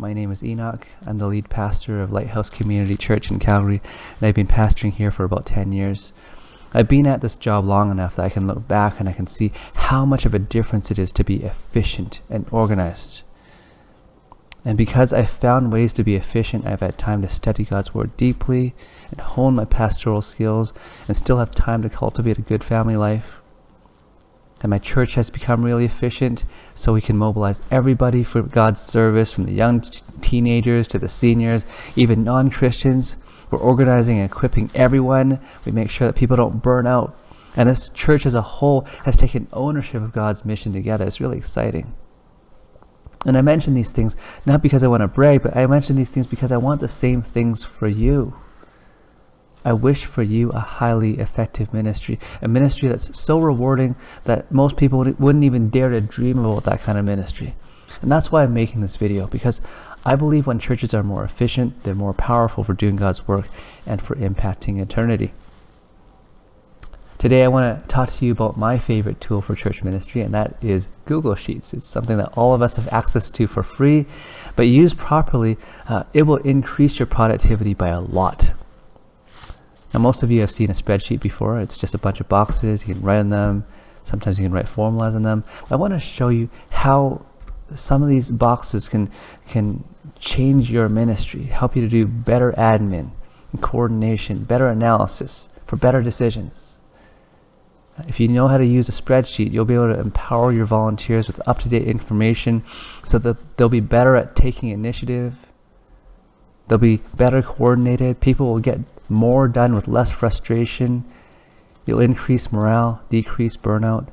My name is Enoch. I'm the lead pastor of Lighthouse Community Church in Calgary, and I've been pastoring here for about 10 years. I've been at this job long enough that I can look back and I can see how much of a difference it is to be efficient and organized. And because I've found ways to be efficient, I've had time to study God's Word deeply and hone my pastoral skills and still have time to cultivate a good family life. And my church has become really efficient, so we can mobilize everybody for God's service, from the young teenagers to the seniors, even non-Christians. We're organizing and equipping everyone. We make sure that people don't burn out. And this church as a whole has taken ownership of God's mission together. It's really exciting. And I mention these things not because I want to brag, but I mention these things because I want the same things for you. I wish for you a highly effective ministry, a ministry that's so rewarding that most people wouldn't even dare to dream about that kind of ministry. And that's why I'm making this video, because I believe when churches are more efficient, they're more powerful for doing God's work and for impacting eternity. Today I want to talk to you about my favorite tool for church ministry, and that is Google Sheets. It's something that all of us have access to for free, but used properly, it will increase your productivity by a lot. Now, most of you have seen a spreadsheet before. It's just a bunch of boxes. You can write on them. Sometimes you can write formulas on them. I want to show you how some of these boxes can change your ministry, help you to do better admin and coordination, better analysis for better decisions. If you know how to use a spreadsheet, you'll be able to empower your volunteers with up-to-date information so that they'll be better at taking initiative. They'll be better coordinated. People will get more done with less frustration. You'll increase morale, decrease burnout.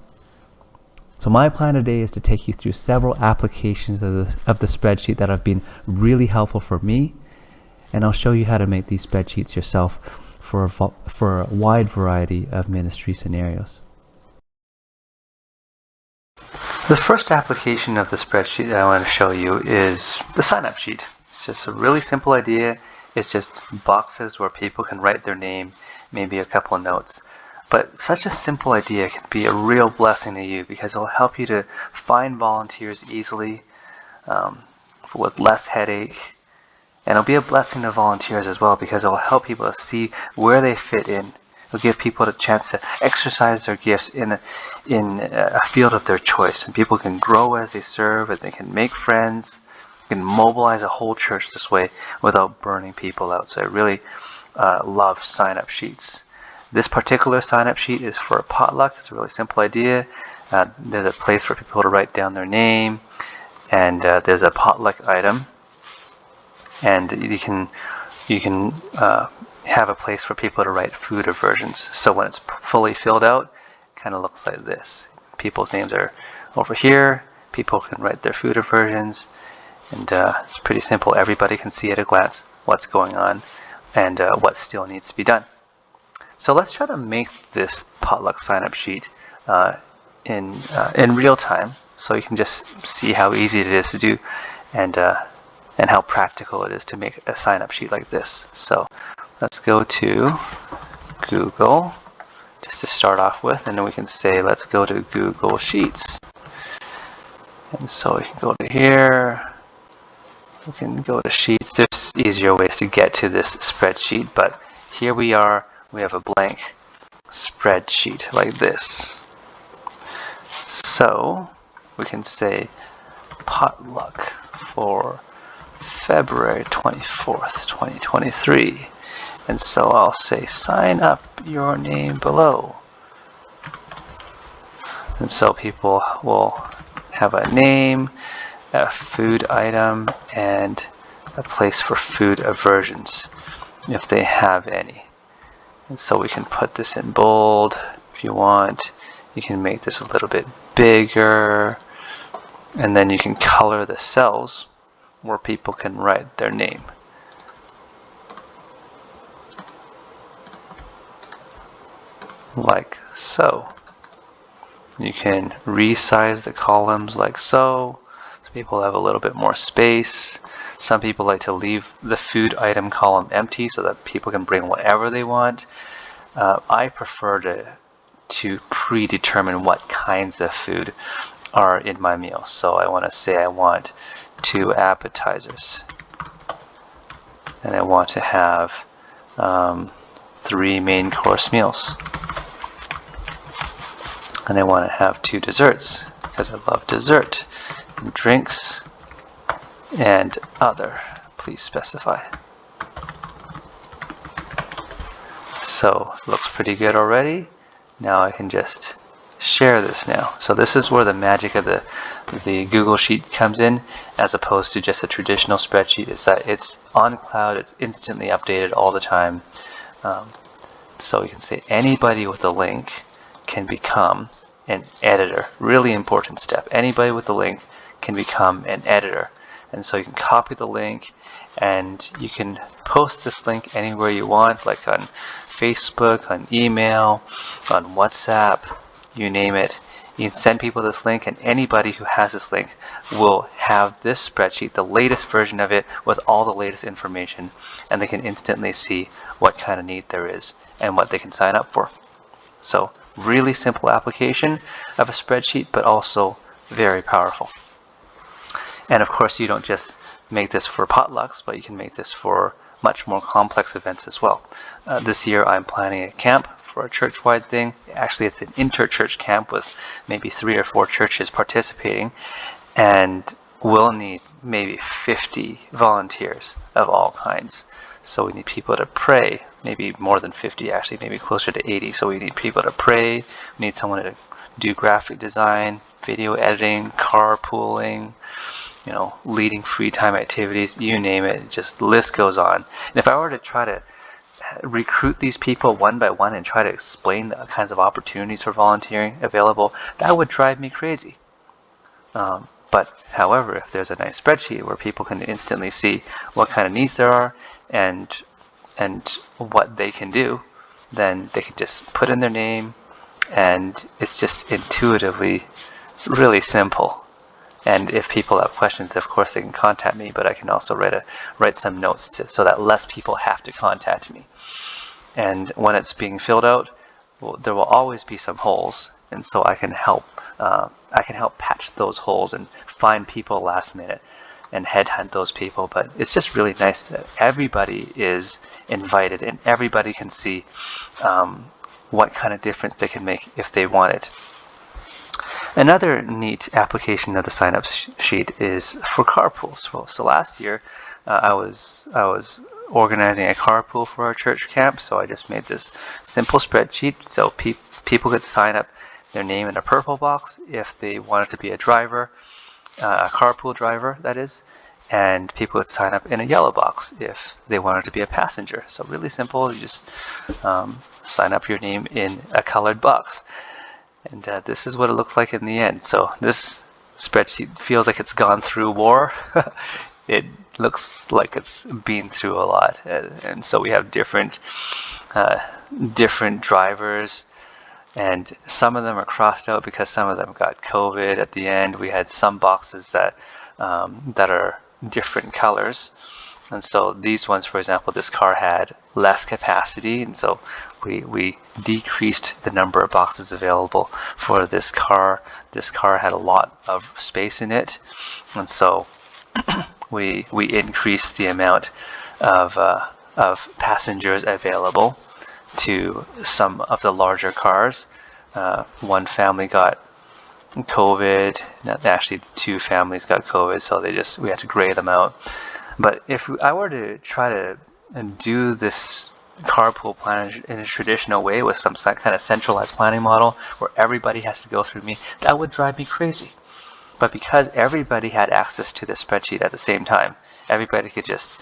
So my plan today is to take you through several applications of the spreadsheet that have been really helpful for me, and I'll show you how to make these spreadsheets yourself for a wide variety of ministry scenarios. The first application of the spreadsheet that I want to show you is the sign-up sheet. It's just a really simple idea. It's just boxes where people can write their name, maybe a couple of notes. But such a simple idea can be a real blessing to you, because it'll help you to find volunteers easily, with less headache. And it'll be a blessing to volunteers as well, because it'll help people to see where they fit in. It'll give people the chance to exercise their gifts in a field of their choice. And people can grow as they serve, and they can make friends. You can mobilize a whole church this way without burning people out. So I really love sign-up sheets. This particular sign-up sheet is for a potluck. It's a really simple idea. There's a place for people to write down their name, and there's a potluck item, and you can have a place for people to write food aversions. So when it's fully filled out, it kind of looks like this. People's names are over here. People can write their food aversions. And it's pretty simple. Everybody can see at a glance what's going on and what still needs to be done. So let's try to make this potluck sign-up sheet in real time, so you can just see how easy it is to do, and how practical it is to make a sign-up sheet like this. So let's go to Google just to start off with, and then we can say let's go to Google Sheets. And so we can go to here. We can go to Sheets. There's easier ways to get to this spreadsheet, but here we are. We have a blank spreadsheet like this. So we can say potluck for February 24th, 2023. And so I'll say sign up your name below. And so people will have a name, a food item, and a place for food aversions if they have any. And so we can put this in bold if you want. You can make this a little bit bigger, and then you can color the cells where people can write their name. Like so. You can resize the columns like so. People have a little bit more space. Some people like to leave the food item column empty so that people can bring whatever they want. I prefer to predetermine what kinds of food are in my meal. So I want to say I want 2 appetizers. And I want to have 3 main course meals. And I want to have 2 desserts because I love dessert. And drinks and other. Please specify. So looks pretty good already. Now I can just share this now. So this is where the magic of the Google Sheet comes in, as opposed to just a traditional spreadsheet, is that it's on cloud, it's instantly updated all the time. So you can say anybody with a link can become an editor. Really important step. Anybody with a link can become an editor. And so you can copy the link and you can post this link anywhere you want, like on Facebook, on email, on WhatsApp, you name it. You can send people this link, and anybody who has this link will have this spreadsheet, the latest version of it, with all the latest information, and they can instantly see what kind of need there is and what they can sign up for. So really simple application of a spreadsheet, but also very powerful. And of course, you don't just make this for potlucks, but you can make this for much more complex events as well. This year I'm planning a camp for a church-wide thing. Actually, it's an inter-church camp with maybe 3 or 4 churches participating, and we'll need maybe 50 volunteers of all kinds. So we need people to pray, maybe more than 50 actually, maybe closer to 80. So we need people to pray, we need someone to do graphic design, video editing, carpooling, leading free time activities, you name it, just the list goes on. And if I were to try to recruit these people one by one and try to explain the kinds of opportunities for volunteering available, that would drive me crazy. But however, if there's a nice spreadsheet where people can instantly see what kind of needs there are and what they can do, then they can just put in their name, and it's just intuitively really simple. And if people have questions, of course they can contact me, but I can also write some notes so that less people have to contact me. And when it's being filled out, there will always be some holes, and so I can help patch those holes and find people last minute and headhunt those people. But it's just really nice that everybody is invited and everybody can see what kind of difference they can make if they want it. Another neat application of the sign-up sheet is for carpools. So last year I was organizing a carpool for our church camp, so I just made this simple spreadsheet so people could sign up their name in a purple box if they wanted to be a driver, a carpool driver that is, and people would sign up in a yellow box if they wanted to be a passenger. So really simple, you just sign up your name in a colored box. And this is what it looked like in the end. So this spreadsheet feels like it's gone through war. It looks like it's been through a lot. And so we have different drivers, and some of them are crossed out because some of them got COVID at the end. We had some boxes that are different colors. And so these ones, for example, this car had less capacity, and so we decreased the number of boxes available for this car. This car had a lot of space in it, and so we increased the amount of passengers available to some of the larger cars. One family got COVID. Actually, 2 families got COVID, so we had to gray them out. But if I were to try to do this carpool plan in a traditional way with some kind of centralized planning model where everybody has to go through me, that would drive me crazy. But because everybody had access to this spreadsheet at the same time, everybody could just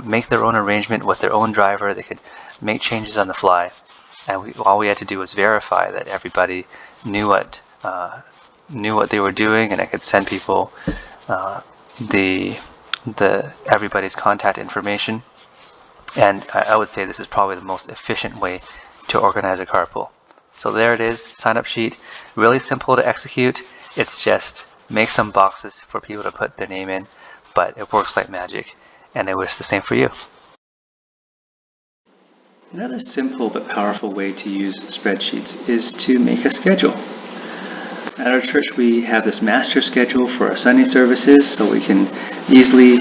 make their own arrangement with their own driver. They could make changes on the fly, and all we had to do was verify that everybody knew what they were doing, and I could send people everybody's contact information. And I would say this is probably the most efficient way to organize a carpool. So there it is, sign up sheet, really simple to execute. It's just make some boxes for people to put their name in, but it works like magic, and I wish the same for you. Another simple but powerful way to use spreadsheets is to make a schedule. At our church, we have this master schedule for our Sunday services, so we can easily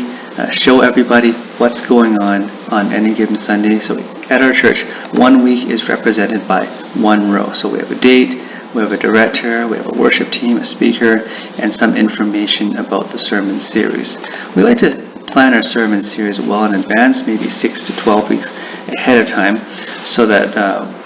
show everybody what's going on any given Sunday. So at our church, 1 week is represented by one row. So we have a date, we have a director, we have a worship team, a speaker, and some information about the sermon series. We like to plan our sermon series well in advance, maybe 6 to 12 weeks ahead of time, so that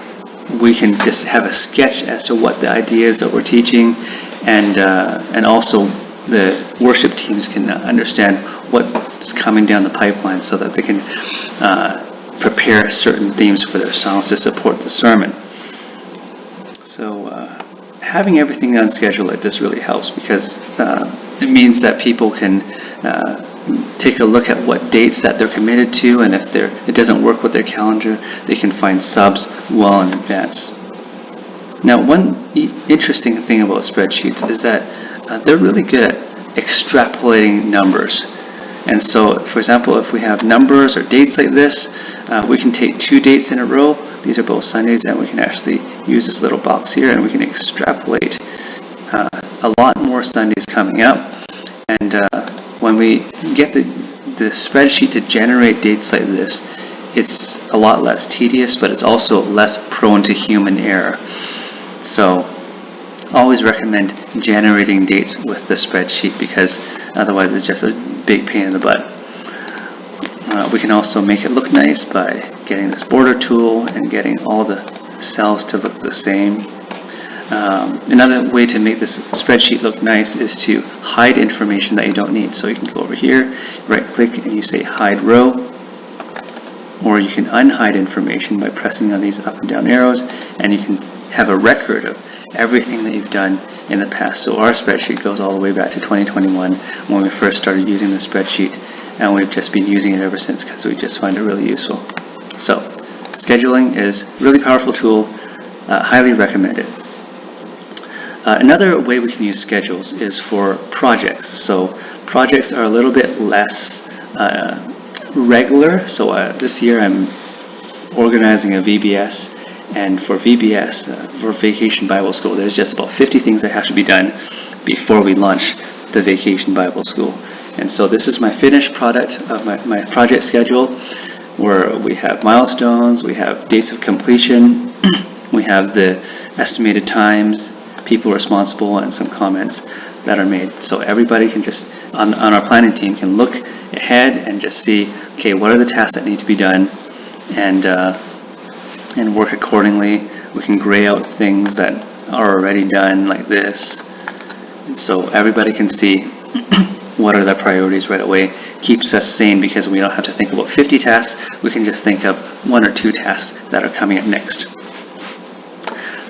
we can just have a sketch as to what the ideas that we're teaching, and also the worship teams can understand what's coming down the pipeline, so that they can prepare certain themes for their songs to support the sermon. So having everything on schedule like this really helps, because it means that people can take a look at what dates that they're committed to, and if it doesn't work with their calendar, they can find subs well in advance. Now, one interesting thing about spreadsheets is that they're really good at extrapolating numbers. And so, for example, if we have numbers or dates like this, we can take 2 dates in a row. These are both Sundays, and we can actually use this little box here, and we can extrapolate a lot more Sundays coming up. And when we get the spreadsheet to generate dates like this, it's a lot less tedious, but it's also less prone to human error. So always recommend generating dates with the spreadsheet, because otherwise it's just a big pain in the butt. We can also make it look nice by getting this border tool and getting all the cells to look the same. Another way to make this spreadsheet look nice is to hide information that you don't need. So you can go over here, right click, and you say hide row, or you can unhide information by pressing on these up and down arrows, and you can have a record of everything that you've done in the past. So our spreadsheet goes all the way back to 2021 when we first started using the spreadsheet, and we've just been using it ever since because we just find it really useful. So scheduling is a really powerful tool, highly recommended. Another way we can use schedules is for projects. So projects are a little bit less regular. So this year I'm organizing a VBS, and for VBS, for Vacation Bible School, there's just about 50 things that have to be done before we launch the Vacation Bible School. And so this is my finished product of my project schedule, where we have milestones, we have dates of completion, we have the estimated times, people responsible, and some comments that are made. So everybody can just, on our planning team, can look ahead and just see, okay, what are the tasks that need to be done, and work accordingly. We can gray out things that are already done like this. And so everybody can see what are their priorities right away. Keeps us sane, because we don't have to think about 50 tasks. We can just think of 1 or 2 tasks that are coming up next.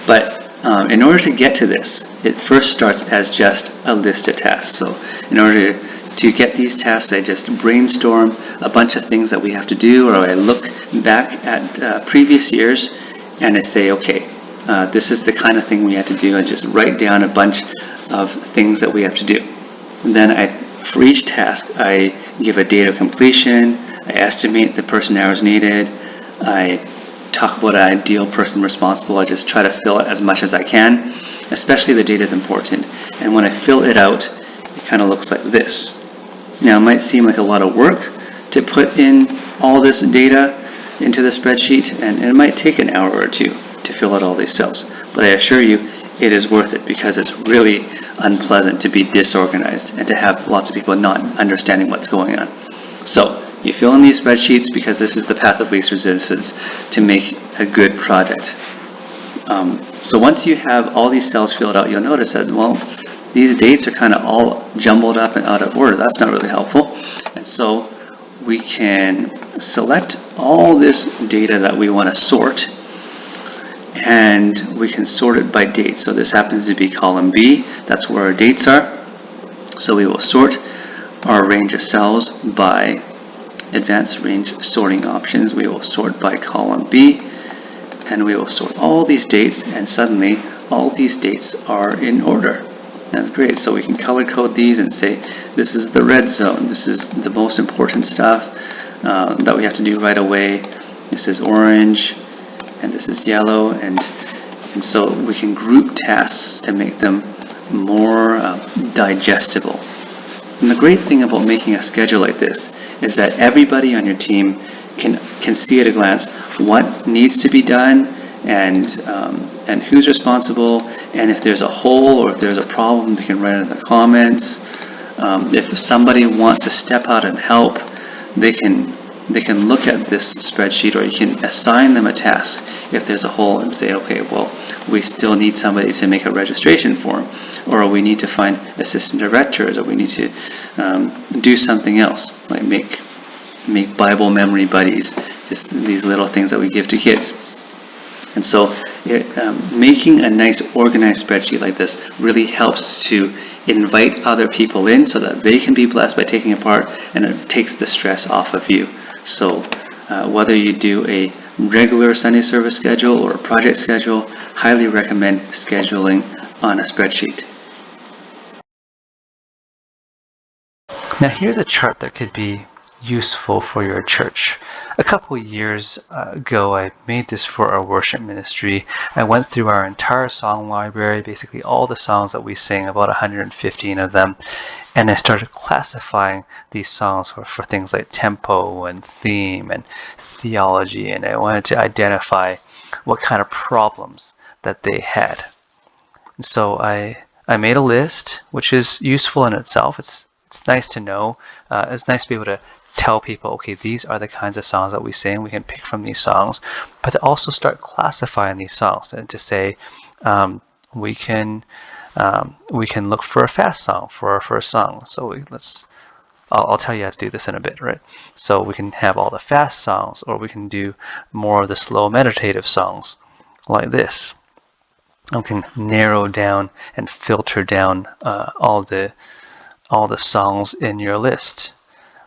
But in order to get to this, it first starts as just a list of tasks. So in order to get these tasks, I just brainstorm a bunch of things that we have to do, or I look back at previous years and I say, okay, this is the kind of thing we have to do, and just write down a bunch of things that we have to do. And then for each task, I give a date of completion, I estimate the person hours needed, I talk about an ideal person responsible. I just try to fill it as much as I can, especially the data is important. And when I fill it out, it kind of looks like this. Now, it might seem like a lot of work to put in all this data into the spreadsheet, and it might take an hour or 2 to fill out all these cells. But I assure you, it is worth it, because it's really unpleasant to be disorganized and to have lots of people not understanding what's going on. So you fill in these spreadsheets, because this is the path of least resistance to make a good project. So once you have all these cells filled out, you'll notice that, well, these dates are kind of all jumbled up and out of order. That's not really helpful. And so we can select all this data that we want to sort, and we can sort it by date. So this happens to be column B. That's where our dates are. So we will sort our range of cells by advanced range sorting options. We will sort by column B, and we will sort all these dates, and suddenly all these dates are in order. That's great. So we can color code these and say, this is the red zone, this is the most important stuff that we have to do right away, this is orange, and this is yellow, and so we can group tasks to make them more digestible. And the great thing about making a schedule like this is that everybody on your team can see at a glance what needs to be done and who's responsible, and if there's a hole or if there's a problem, they can write it in the comments. If somebody wants to step out and help, they can look at this spreadsheet, or you can assign them a task if there's a hole and say, okay, well, we still need somebody to make a registration form, or we need to find assistant directors, or we need to do something else, like make Bible memory buddies, just these little things that we give to kids. And so making a nice organized spreadsheet like this really helps to invite other people in so that they can be blessed by taking a part, and it takes the stress off of you. So whether you do a regular Sunday service schedule or a project schedule, highly recommend scheduling on a spreadsheet. Now here's a chart that could be useful for your church. A couple years ago, I made this for our worship ministry. I went through our entire song library, basically all the songs that we sing, about 115 of them, and I started classifying these songs for things like tempo and theme and theology, and I wanted to identify what kind of problems that they had. And so I made a list, which is useful in itself. It's nice to know. It's nice to be able to tell people, okay, these are the kinds of songs that we sing. We can pick from these songs, but to also start classifying these songs and to say we can look for a fast song for our first song. So I'll tell you how to do this in a bit, right? So we can have all the fast songs, or we can do more of the slow meditative songs like this. We can narrow down and filter down all the songs in your list.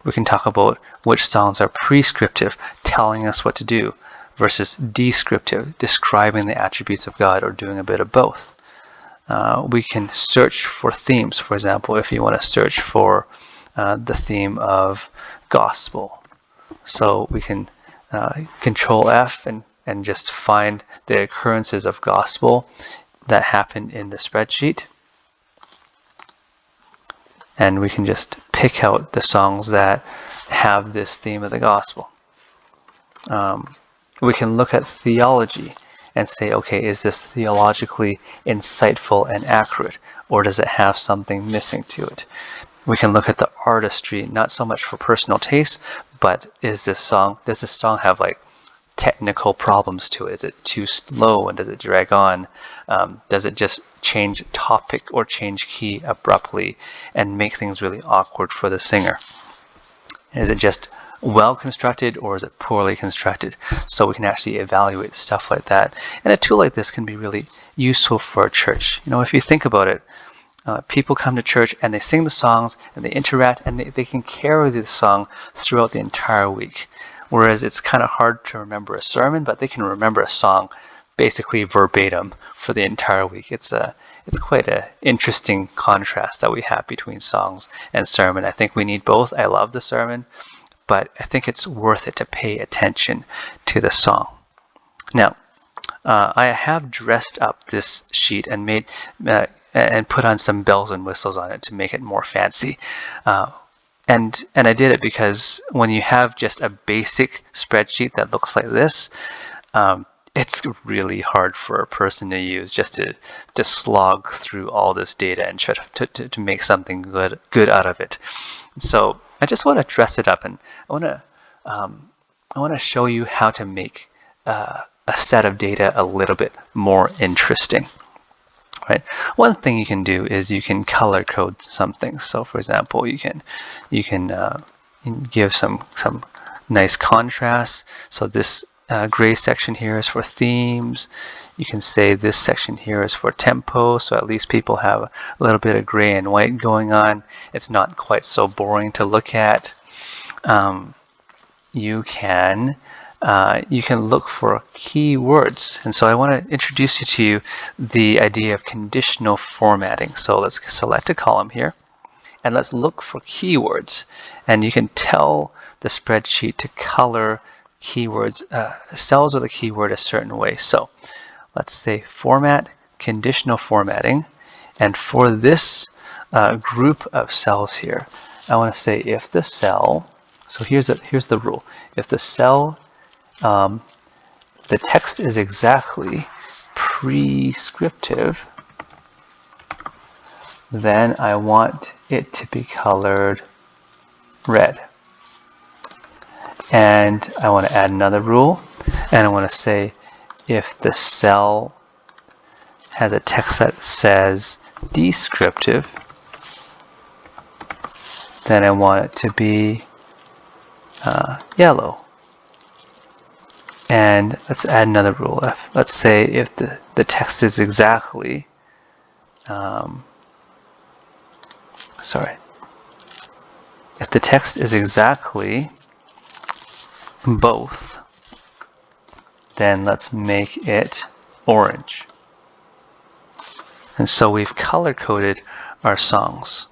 We can talk about which songs are prescriptive, telling us what to do, versus descriptive, describing the attributes of God, or doing a bit of both. We can search for themes. For example, if you want to search for the theme of gospel. So we can Control F and just find the occurrences of gospel that happen in the spreadsheet. And we can just pick out the songs that have this theme of the gospel. We can look at theology and say, okay, is this theologically insightful and accurate, or does it have something missing to it? We can look at the artistry, not so much for personal taste, but does this song have like technical problems to it? Is it too slow, and does it drag on? Does it just change topic or change key abruptly and make things really awkward for the singer? Is it just well constructed, or is it poorly constructed? So we can actually evaluate stuff like that. And a tool like this can be really useful for a church. You know, if you think about it, people come to church and they sing the songs and they interact, and they can carry the song throughout the entire week. Whereas it's kind of hard to remember a sermon, but they can remember a song basically verbatim for the entire week. It's quite an interesting contrast that we have between songs and sermon. I think we need both. I love the sermon, but I think it's worth it to pay attention to the song. Now, I have dressed up this sheet and made and put on some bells and whistles on it to make it more fancy. And I did it because when you have just a basic spreadsheet that looks like this, it's really hard for a person to use, just to slog through all this data and try to make something good out of it. So I just want to dress it up, and I want to show you how to make a set of data a little bit more interesting. Right. One thing you can do is you can color code something. So, for example, you can give some nice contrast. So this gray section here is for themes. You can say this section here is for tempo. So at least people have a little bit of gray and white going on. It's not quite so boring to look at. You can look for keywords. And so I want to introduce you to the idea of conditional formatting. So let's select a column here, and let's look for keywords. And you can tell the spreadsheet to color keywords, cells with a keyword a certain way. So let's say format, conditional formatting, And for this group of cells here, I want to say if the cell, so here's the rule. If the cell, the text is exactly prescriptive, then I want it to be colored red. And I want to add another rule, and I want to say if the cell has a text that says descriptive, then I want it to be yellow. And let's add another rule. Let's say if the text is exactly, if the text is exactly both, then let's make it orange. And so we've color coded our songs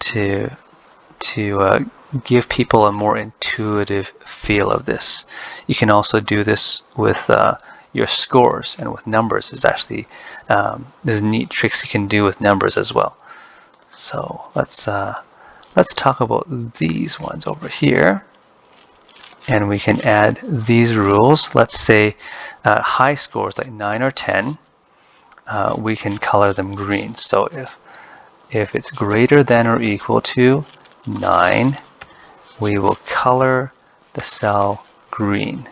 to give people a more intuitive feel of this. You can also do this with your scores and with numbers. There's actually there's neat tricks you can do with numbers as well. So let's talk about these ones over here, and we can add these rules. Let's say high scores like 9 or 10, we can color them green. So if it's greater than or equal to 9, we will color the cell green.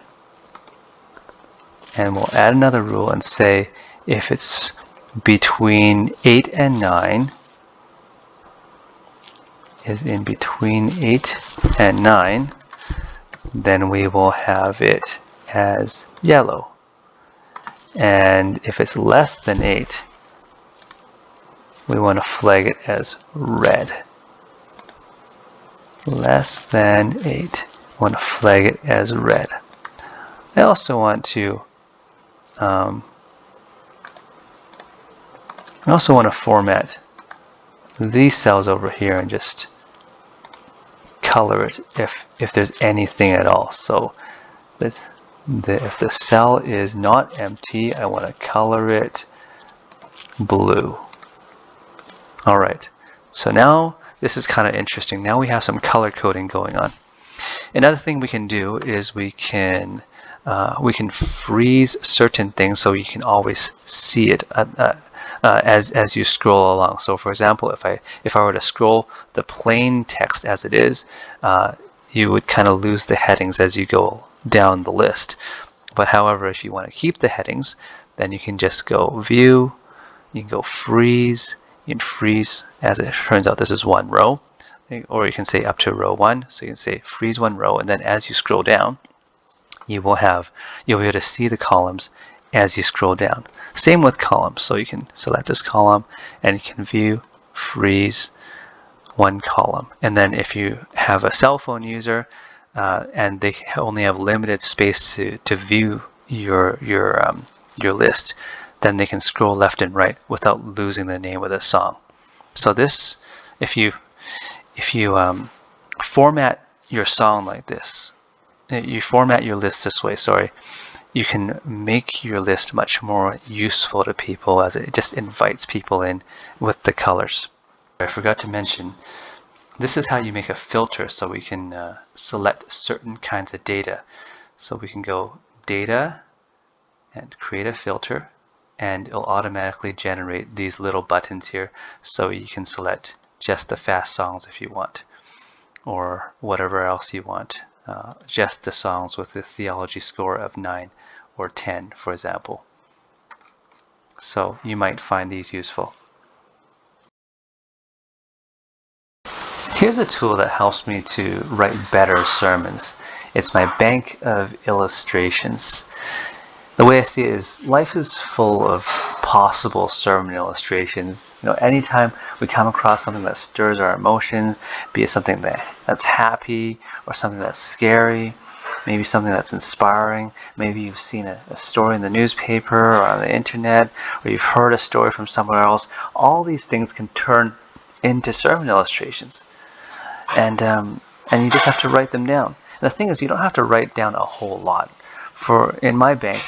And we'll add another rule and say if it's between 8 and 9, is in between 8 and 9, then we will have it as yellow. And if it's less than 8, we want to flag it as red. Less than 8, I want to flag it as red. I also want to format these cells over here and just color it if there's anything at all. So if the cell is not empty, I want to color it blue. All right, so now this is kind of interesting. Now we have some color coding going on. Another thing we can do is we can freeze certain things so you can always see it as you scroll along. So for example, if I were to scroll the plain text as it is, you would kind of lose the headings as you go down the list. But however, if you want to keep the headings, then you can just go view, you can go freeze, you can freeze, as it turns out this is one row, or you can say up to row 1, so you can say freeze one row, and then as you scroll down, you'll be able to see the columns as you scroll down. Same with columns, so you can select this column and you can view, freeze one column. And then if you have a cell phone user and they only have limited space to view your list, then they can scroll left and right without losing the name of the song. So this, if you format your song like this, you format your list this way, you can make your list much more useful to people as it just invites people in with the colors. I forgot to mention, this is how you make a filter so we can select certain kinds of data. So we can go data and create a filter, and it'll automatically generate these little buttons here, so you can select just the fast songs if you want, or whatever else you want, just the songs with the theology score of 9 or 10, for example. So you might find these useful. Here's a tool that helps me to write better sermons. It's my bank of illustrations. The way I see it is life is full of possible sermon illustrations. Anytime we come across something that stirs our emotions, be it something that's happy or something that's scary, maybe something that's inspiring, maybe you've seen a story in the newspaper or on the internet, or you've heard a story from somewhere else, all these things can turn into sermon illustrations. And you just have to write them down. And the thing is, you don't have to write down a whole lot. In my bank,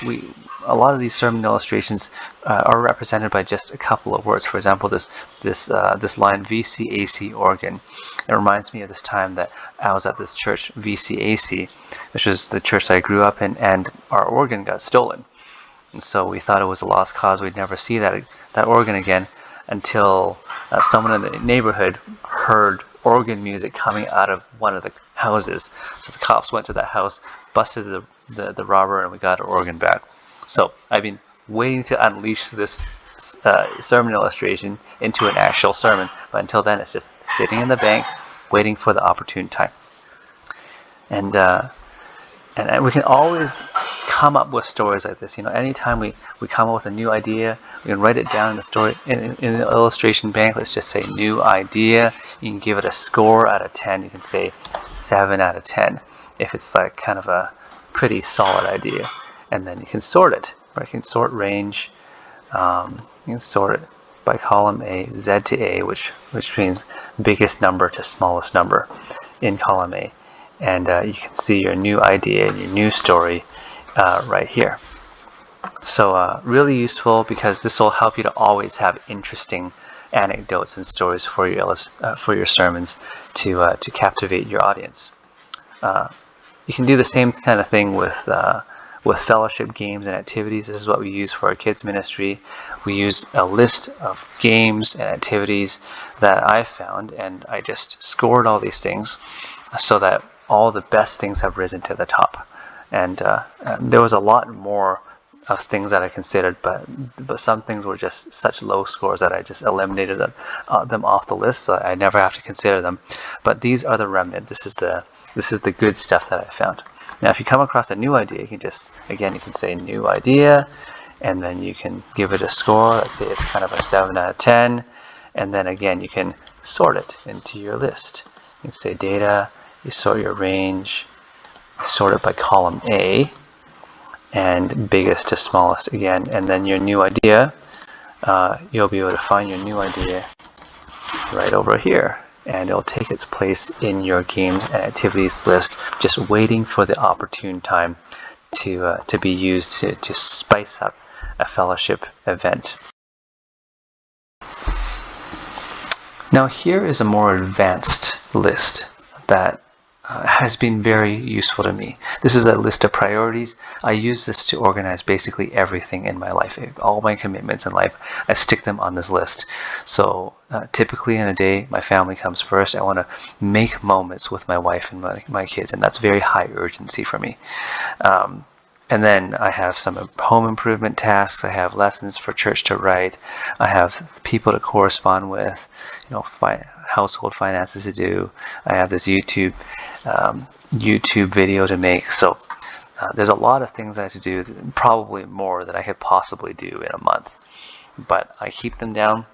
a lot of these sermon illustrations are represented by just a couple of words. For example, this line, VCAC organ. It reminds me of this time that I was at this church, VCAC, which was the church that I grew up in, and our organ got stolen. And so we thought it was a lost cause. We'd never see that organ again until someone in the neighborhood heard organ music coming out of one of the houses. So the cops went to that house, busted the robber, and we got our organ back. So I've been waiting to unleash this sermon illustration into an actual sermon, but until then it's just sitting in the bank waiting for the opportune time. And we can always come up with stories like this. Anytime we come up with a new idea, we can write it down in the story in the illustration bank. Let's just say new idea. You can give it a score out of 10. You can say 7 out of 10 if it's like kind of a pretty solid idea. And then you can sort it. Or you can sort range. You can sort it by column A, Z to A, which means biggest number to smallest number in column A. And you can see your new idea and your new story right here. So really useful, because this will help you to always have interesting anecdotes and stories for your sermons to captivate your audience. You can do the same kind of thing with fellowship games and activities. This is what we use for our kids ministry. We use a list of games and activities that I found, and I just scored all these things so that all the best things have risen to the top. And there was a lot more of things that I considered, but some things were just such low scores that I just eliminated them off the list, so I never have to consider them. But these are the remnant. This is the good stuff that I found. Now, if you come across a new idea, you can say new idea, and then you can give it a score. Let's say it's kind of a 7 out of 10, and then again you can sort it into your list. You can say data. You sort your range, sort it by column A, and biggest to smallest again, and then your new idea, you'll be able to find your new idea right over here, and it'll take its place in your games and activities list, just waiting for the opportune time to be used to spice up a fellowship event. Now here is a more advanced list that has been very useful to me. This is a list of priorities. I use this to organize basically everything in my life. All my commitments in life, I stick them on this list. So typically in a day, my family comes first. I want to make moments with my wife and my kids, and that's very high urgency for me. And then I have some home improvement tasks. I have lessons for church to write. I have people to correspond with, household finances to do. I have this YouTube video to make. So there's a lot of things I have to do, probably more than I could possibly do in a month. But I keep them down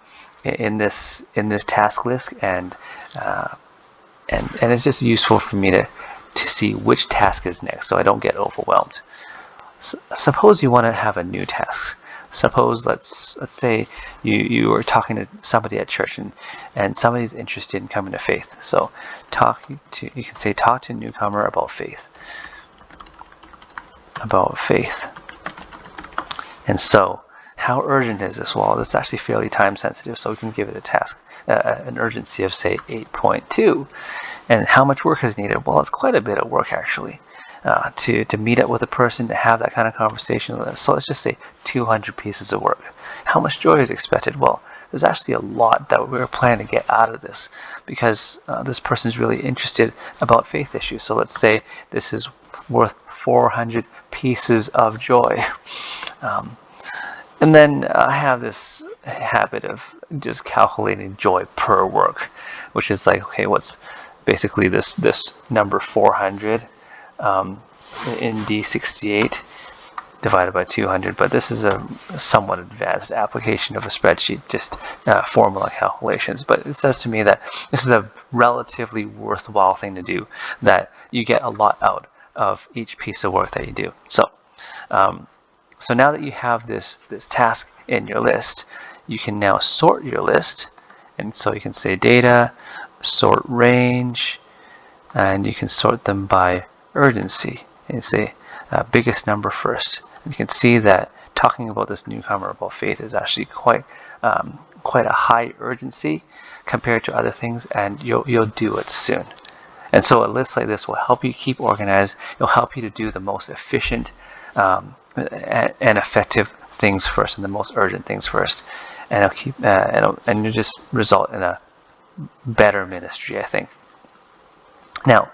in this task list, and it's just useful for me to see which task is next, so I don't get overwhelmed. Suppose you want to have a new task. Suppose let's say you are talking to somebody at church, and somebody's interested in coming to faith. So you can say talk to a newcomer about faith. And so how urgent is this? Well, this is actually fairly time sensitive, so we can give it a task, an urgency of say 8.2. And how much work is needed? Well, it's quite a bit of work actually. To meet up with a person, to have that kind of conversation with us. So let's just say 200 pieces of work. How much joy is expected? Well, there's actually a lot that we're planning to get out of this, because this person's really interested about faith issues. So let's say this is worth 400 pieces of joy. And then I have this habit of just calculating joy per work, which is like, okay, what's basically this number 400 in D68 divided by 200, but this is a somewhat advanced application of a spreadsheet, just formula calculations. But it says to me that this is a relatively worthwhile thing to do, that you get a lot out of each piece of work that you do. So now that you have this task in your list, you can now sort your list, and so you can say data, sort range, and you can sort them by urgency, and say biggest number first. And you can see that talking about this newcomer about faith is actually quite a high urgency compared to other things, and you'll do it soon. And so a list like this will help you keep organized. It'll help you to do the most efficient and effective things first, and the most urgent things first, and it'll just result in a better ministry, I think. Now,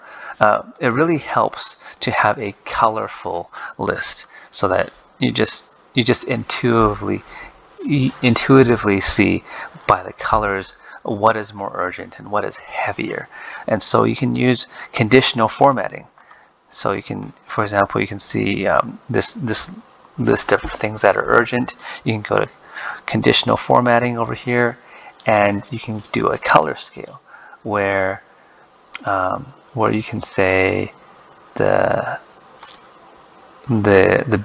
it really helps to have a colorful list, so that you just intuitively see by the colors what is more urgent and what is heavier. And so you can use conditional formatting. So you can, for example, you can see this list of things that are urgent. You can go to conditional formatting over here, and you can do a color scale where you can say the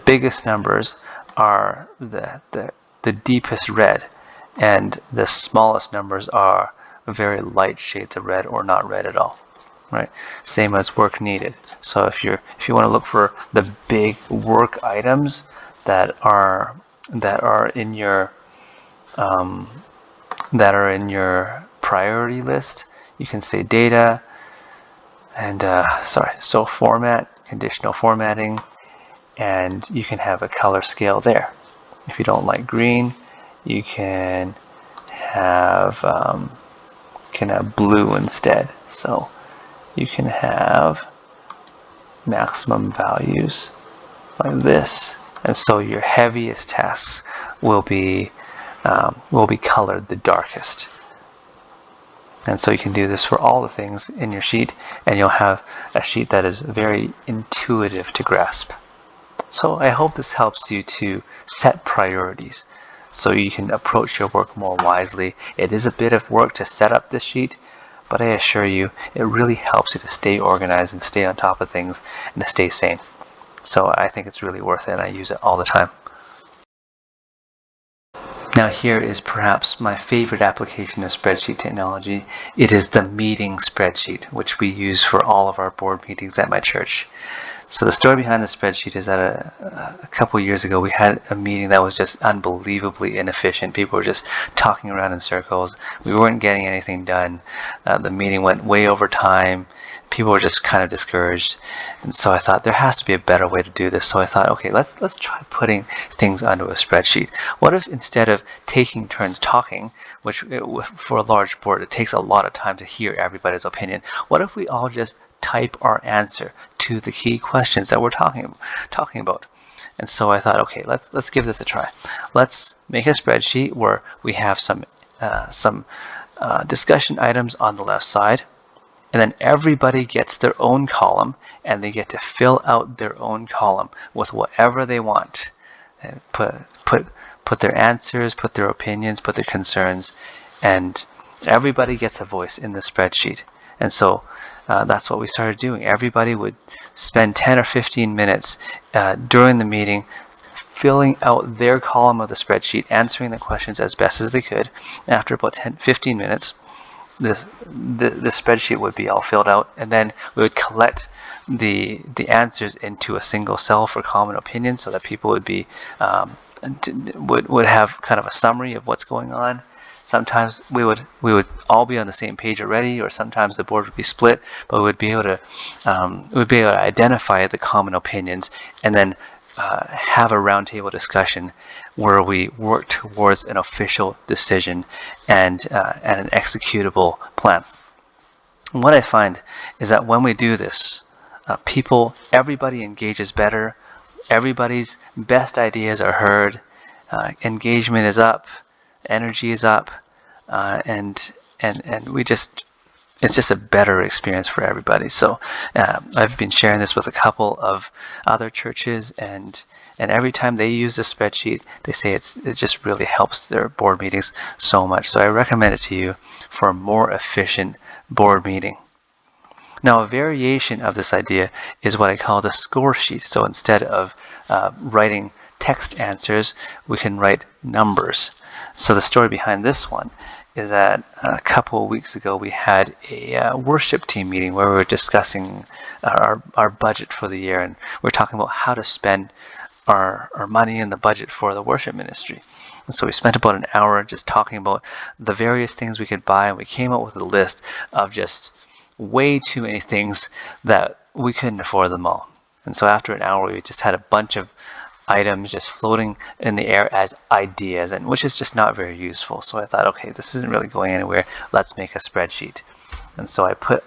biggest numbers are the deepest red, and the smallest numbers are very light shades of red or not red at all. Right? Same as work needed. So if you want to look for the big work items that are in your priority list, you can say data and so format, conditional formatting, and you can have a color scale there. If you don't like green, you can have blue instead. So you can have maximum values like this, and so your heaviest tasks will be colored the darkest. And so you can do this for all the things in your sheet, and you'll have a sheet that is very intuitive to grasp. So I hope this helps you to set priorities so you can approach your work more wisely. It is a bit of work to set up this sheet, but I assure you it really helps you to stay organized and stay on top of things and to stay sane. So I think it's really worth it, and I use it all the time. Now here is perhaps my favorite application of spreadsheet technology. It is the meeting spreadsheet, which we use for all of our board meetings at my church. So the story behind the spreadsheet is that a couple years ago we had a meeting that was just unbelievably inefficient. People were just talking around in circles. We weren't getting anything done. The meeting went way over time. People were just kind of discouraged. And so I thought there has to be a better way to do this. So I thought, okay, let's try putting things onto a spreadsheet. What if instead of taking turns talking, which for a large board it takes a lot of time to hear everybody's opinion, what if we all just type our answer to the key questions that we're talking about? And so I thought, okay, let's give this a try. Let's make a spreadsheet where we have some discussion items on the left side, and then everybody gets their own column, and they get to fill out their own column with whatever they want. And put their answers, put their opinions, put their concerns, and everybody gets a voice in the spreadsheet. And so that's what we started doing. Everybody would spend 10 or 15 minutes during the meeting filling out their column of the spreadsheet, answering the questions as best as they could. And after about 15 minutes, the spreadsheet would be all filled out, and then we would collect the answers into a single cell for common opinion, so that people would be would have kind of a summary of what's going on. Sometimes we would all be on the same page already, or sometimes the board would be split, but we would be able to identify the common opinions, and then have a roundtable discussion where we work towards an official decision and an executable plan. And what I find is that when we do this, everybody engages better, everybody's best ideas are heard, engagement is up, energy is up, and we just, it's just a better experience for everybody. So I've been sharing this with a couple of other churches, and every time they use this spreadsheet, they say it just really helps their board meetings so much. So I recommend it to you for a more efficient board meeting. Now, a variation of this idea is what I call the score sheet. So instead of writing text answers, we can write numbers. So the story behind this one is that a couple of weeks ago we had a worship team meeting where we were discussing our budget for the year, and we're talking about how to spend our money and the budget for the worship ministry. And so we spent about an hour just talking about the various things we could buy, and we came up with a list of just way too many things that we couldn't afford them all. And so after an hour, we just had a bunch of items just floating in the air as ideas, and which is just not very useful. So I thought, okay, this isn't really going anywhere. Let's make a spreadsheet. And so I put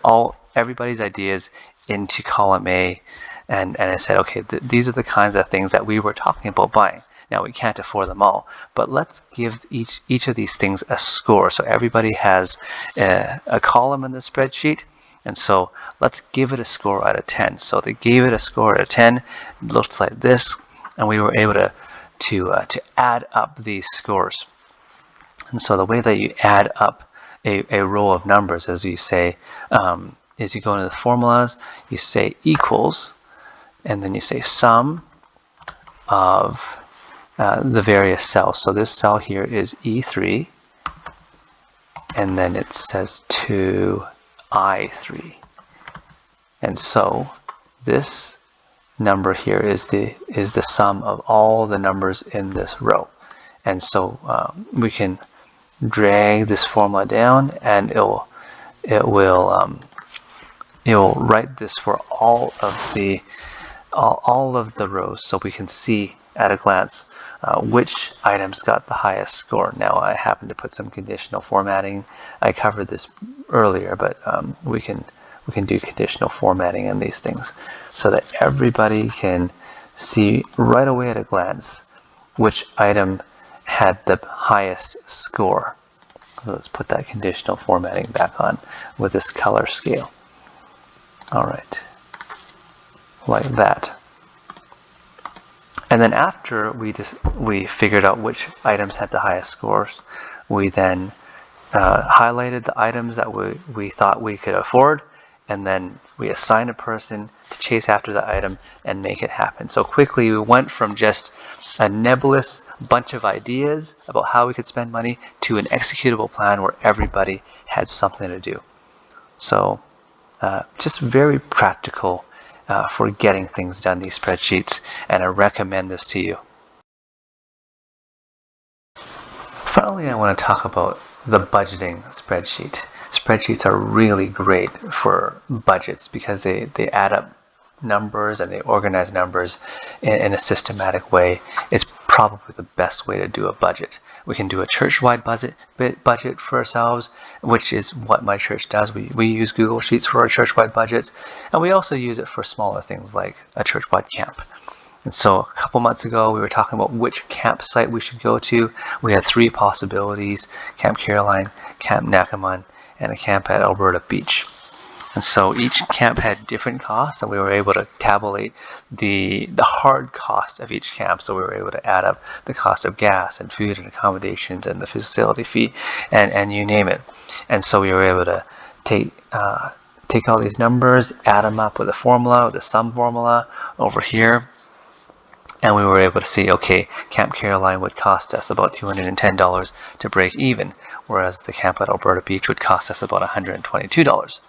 everybody's ideas into column A, and I said, okay, these are the kinds of things that we were talking about buying. Now, we can't afford them all, but let's give each of these things a score. So everybody has a column in the spreadsheet, and so let's give it a score out of 10. So they gave it a score out of 10. It looked like this, and we were able to add up these scores. And so the way that you add up a row of numbers, as you say, is you go into the formulas, you say equals, and then you say sum of the various cells. So this cell here is E3, and then it says to I3. And so this number here is the sum of all the numbers in this row. And so we can drag this formula down, and it will write this for all of the rows, so we can see at a glance which items got the highest score. Now, I happen to put some conditional formatting. I covered this earlier, but we can do conditional formatting in these things so that everybody can see right away at a glance which item had the highest score. So let's put that conditional formatting back on with this color scale. All right, like that. And then after we figured out which items had the highest scores, we then highlighted the items that we thought we could afford, and then we assigned a person to chase after the item and make it happen. So quickly we went from just a nebulous bunch of ideas about how we could spend money to an executable plan where everybody had something to do. So just very practical for getting things done, these spreadsheets, and I recommend this to you. Finally, I want to talk about the budgeting spreadsheet. Spreadsheets are really great for budgets because they add up numbers and they organize numbers in a systematic way. It's probably the best way to do a budget. We can do a church-wide budget for ourselves, which is what my church does. We use Google Sheets for our church-wide budgets, and we also use it for smaller things like a church-wide camp. And so a couple months ago, we were talking about which campsite we should go to. We had 3 possibilities: Camp Caroline, Camp Nakamun, and a camp at Alberta Beach. And so each camp had different costs, and we were able to tabulate the hard cost of each camp. So we were able to add up the cost of gas and food and accommodations and the facility fee and you name it. And so we were able to take all these numbers, add them up with a formula, with a sum formula over here. And we were able to see, okay, Camp Caroline would cost us about $210 to break even, whereas the camp at Alberta Beach would cost us about $122,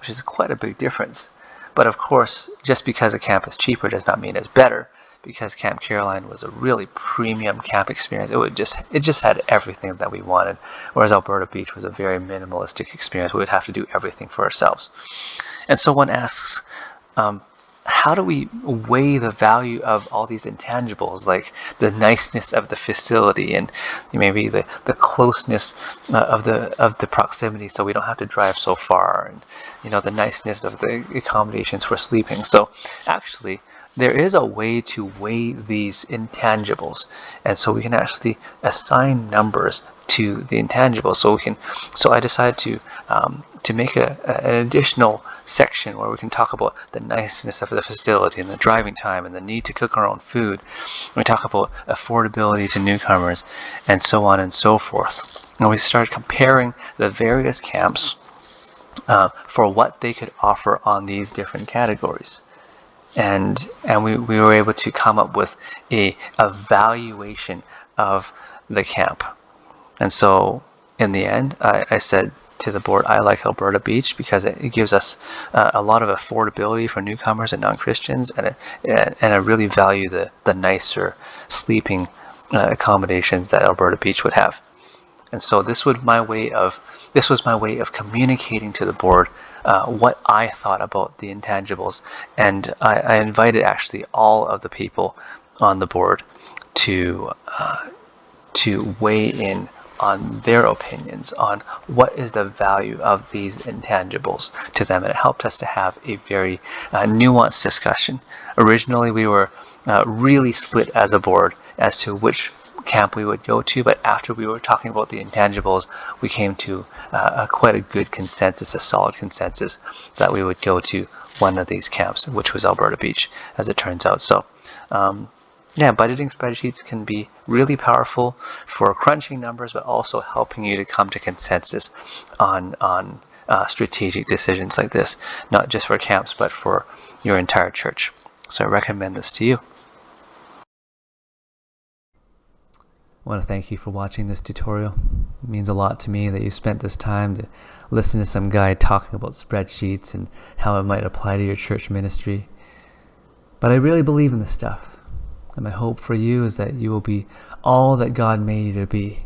which is quite a big difference. But of course, just because a camp is cheaper does not mean it's better, because Camp Caroline was a really premium camp experience. It just had everything that we wanted, whereas Alberta Beach was a very minimalistic experience. We would have to do everything for ourselves. And so one asks, how do we weigh the value of all these intangibles, like the niceness of the facility and maybe the closeness of the proximity, so we don't have to drive so far, and the niceness of the accommodations for sleeping? So actually, there is a way to weigh these intangibles, and so we can actually assign numbers to the intangibles. So I decided to make an additional section where we can talk about the niceness of the facility and the driving time and the need to cook our own food. We talk about affordability to newcomers and so on and so forth. And we started comparing the various camps for what they could offer on these different categories. And we were able to come up with a valuation of the camp. And so in the end, I said, to the board. I like Alberta Beach because it gives us a lot of affordability for newcomers and non-Christians, and I really value the nicer sleeping accommodations that Alberta Beach would have. And so this was my way of communicating to the board what I thought about the intangibles, and I invited actually all of the people on the board to weigh in on their opinions on what is the value of these intangibles to them, and it helped us to have a very nuanced discussion. Originally, we were really split as a board as to which camp we would go to, but after we were talking about the intangibles, we came to quite a good consensus, a solid consensus, that we would go to one of these camps, which was Alberta Beach, as it turns out. So yeah, budgeting spreadsheets can be really powerful for crunching numbers, but also helping you to come to consensus on strategic decisions like this, not just for camps, but for your entire church. So I recommend this to you. I want to thank you for watching this tutorial. It means a lot to me that you spent this time to listen to some guy talking about spreadsheets and how it might apply to your church ministry. But I really believe in this stuff. And my hope for you is that you will be all that God made you to be,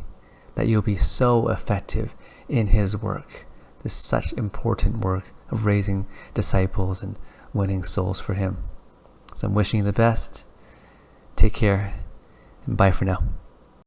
that you'll be so effective in His work, this such important work of raising disciples and winning souls for Him. So I'm wishing you the best. Take care, and bye for now.